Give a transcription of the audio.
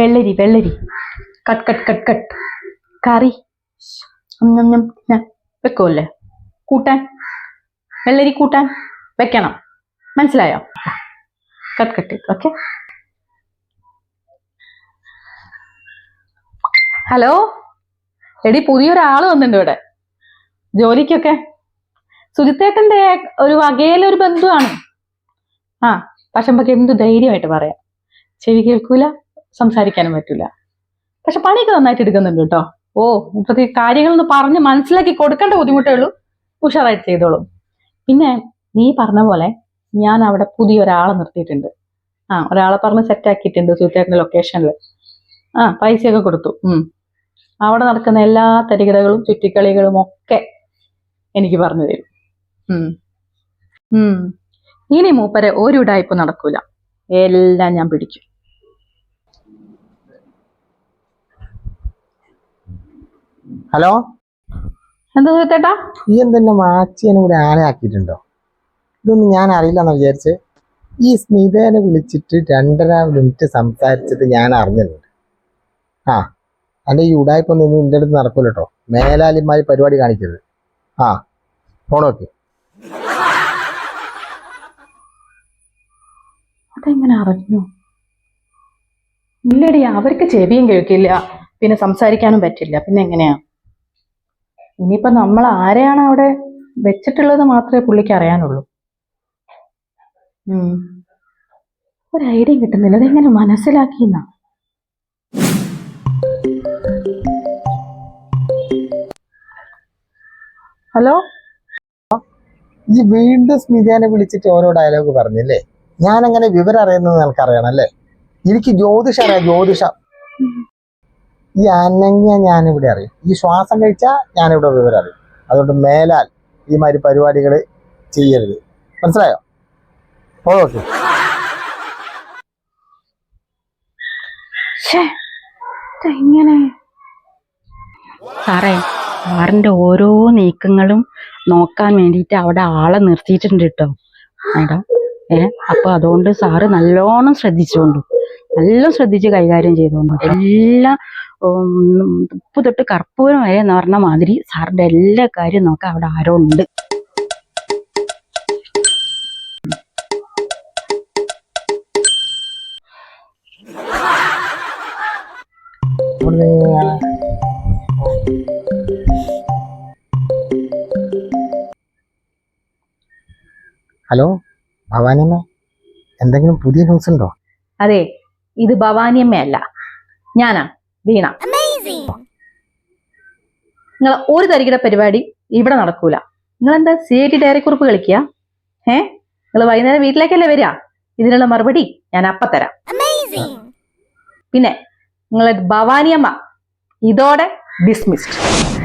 വെള്ളരി വെള്ളരി cut cut cut cut കറി വെക്കുമല്ലേ കൂട്ടാൻ വെള്ളരി കൂട്ടാൻ വെക്കണം മനസ്സിലായോ കട്ട് കട്ട് ഓക്കെ ഹലോ എടി പുതിയൊരാള് വന്നിട്ടുണ്ട് ഇവിടെ ജോലിക്കൊക്കെ സുജിത്തേട്ടന്റെ ഒരു വകയിലൊരു ബന്ധുവാണ് പക്ഷെ നമുക്ക് എന്ത് ധൈര്യമായിട്ട് പറയാം ചെവി കേൾക്കൂല സംസാരിക്കാനും പറ്റൂല പക്ഷെ പണിയൊക്കെ നന്നായിട്ട് എടുക്കുന്നുണ്ട് കേട്ടോ ഇപ്പത്തെ കാര്യങ്ങളൊന്ന് പറഞ്ഞ് മനസ്സിലാക്കി കൊടുക്കേണ്ട ബുദ്ധിമുട്ടേ ഉള്ളൂ ഉഷാറായിട്ട് ചെയ്തോളും പിന്നെ നീ പറഞ്ഞ പോലെ ഞാൻ അവിടെ പുതിയൊരാളെ നിർത്തിയിട്ടുണ്ട് ഒരാളെ പറഞ്ഞ് സെറ്റാക്കിയിട്ടുണ്ട് സുജിത്തേട്ടന്റെ ലൊക്കേഷനിൽ പൈസയൊക്കെ കൊടുത്തു അവിടെ നടക്കുന്ന എല്ലാ തരികിടകളും ചുറ്റിക്കളികളും ഒക്കെ എനിക്ക് പറഞ്ഞു തരും ഇനി മൂപ്പരെ ഒരു ഉടായ്പ നടക്കൂല എല്ലാം ഞാൻ പിടിക്കും ഹലോ എന്താ സുജിത്തേട്ടാ ഈ എന്തെന്നെ മാച്ചിനെ കൂടെ ആനയാക്കിയിട്ടുണ്ടോ ഇതൊന്നും ഞാൻ അറിയില്ലെന്നാ വിചാരിച്ച് ഈ സ്മിതേനെ വിളിച്ചിട്ട് 2.5 മിനിറ്റ് സംസാരിച്ചത് ഞാൻ അറിഞ്ഞിട്ടുണ്ട് എൻ്റെ ഈ ഉടായ്പൊന്നും ഇനി എൻ്റെ അടുത്ത് നടക്കൂല കേട്ടോ മേലാലിമാരി പരിപാടി കാണിക്കരുത് ഫോണോക്കെ അതെങ്ങനെ അറിഞ്ഞു ഇല്ലടി അവർക്ക് ചെവിയും കേൾക്കില്ല പിന്നെ സംസാരിക്കാനും പറ്റില്ല പിന്നെ എങ്ങനെയാ ഇനിയിപ്പോ നമ്മൾ ആരെയാണ് അവിടെ വെച്ചിട്ടുള്ളത് മാത്രമേ പുള്ളിക്ക് അറിയാനുള്ളൂ ഒരു ഐഡിയ കിട്ടുന്നില്ല അതെങ്ങനെ മനസ്സിലാക്കിയെന്നാ ഹലോ ഈ വീണ്ടും സ്മിതേനെ വിളിച്ചിട്ട് ഓരോ ഡയലോഗ് പറഞ്ഞില്ലേ ഞാൻ അങ്ങനെ വിവരം അറിയുന്നത് നിനക്കറിയണം അല്ലേ എനിക്ക് ജ്യോതിഷം അറിയാം ജ്യോതിഷം ഈ അനങ്ങിയ ഞാനിവിടെ അറിയും ഈ ശ്വാസം കഴിച്ചാൽ ഞാനിവിടെ വിവരം അറിയും അതുകൊണ്ട് മേലാൽ ഈ മാതിരി പരിപാടികൾ ചെയ്യരുത് മനസ്സിലായോ ഓക്കെ സാറേ സാറിന്റെ ഓരോ നീക്കങ്ങളും നോക്കാൻ വേണ്ടിയിട്ട് അവിടെ ആളെ നിർത്തിയിട്ടുണ്ട് കേട്ടോ മേഡം അപ്പൊ അതുകൊണ്ട് സാറ് നല്ലോണം നല്ലോണം ശ്രദ്ധിച്ച് കൈകാര്യം ചെയ്തോണ്ട് എല്ലാം ഉപ്പ് തൊട്ട് കർപ്പൂരം വരെ എന്ന് പറഞ്ഞ മാതിരി സാറിന്റെ എല്ലാ കാര്യം നോക്കാൻ അവിടെ ആരോ ഉണ്ട് ഹലോ ഭവാനിയമ്മ എന്തെങ്കിലും പുതിയ ന്യൂസ് ഉണ്ടോ അതെ ഇത് ഭവാനിയമ്മയല്ല ഞാനാ വീണ നിങ്ങൾ ഒരു തരികിട പരിപാടി ഇവിടെ നടക്കൂല നിങ്ങൾ എന്താ CID ഡയറി കുറിപ്പ് കളിക്കുക നിങ്ങൾ വൈകുന്നേരം വീട്ടിലേക്കല്ലേ വരിക ഇതിനുള്ള മറുപടി ഞാൻ അപ്പ തരാം പിന്നെ നിങ്ങളെ ഭവാനിയമ്മ ഇതോടെ ഡിസ്മിസ്ഡ്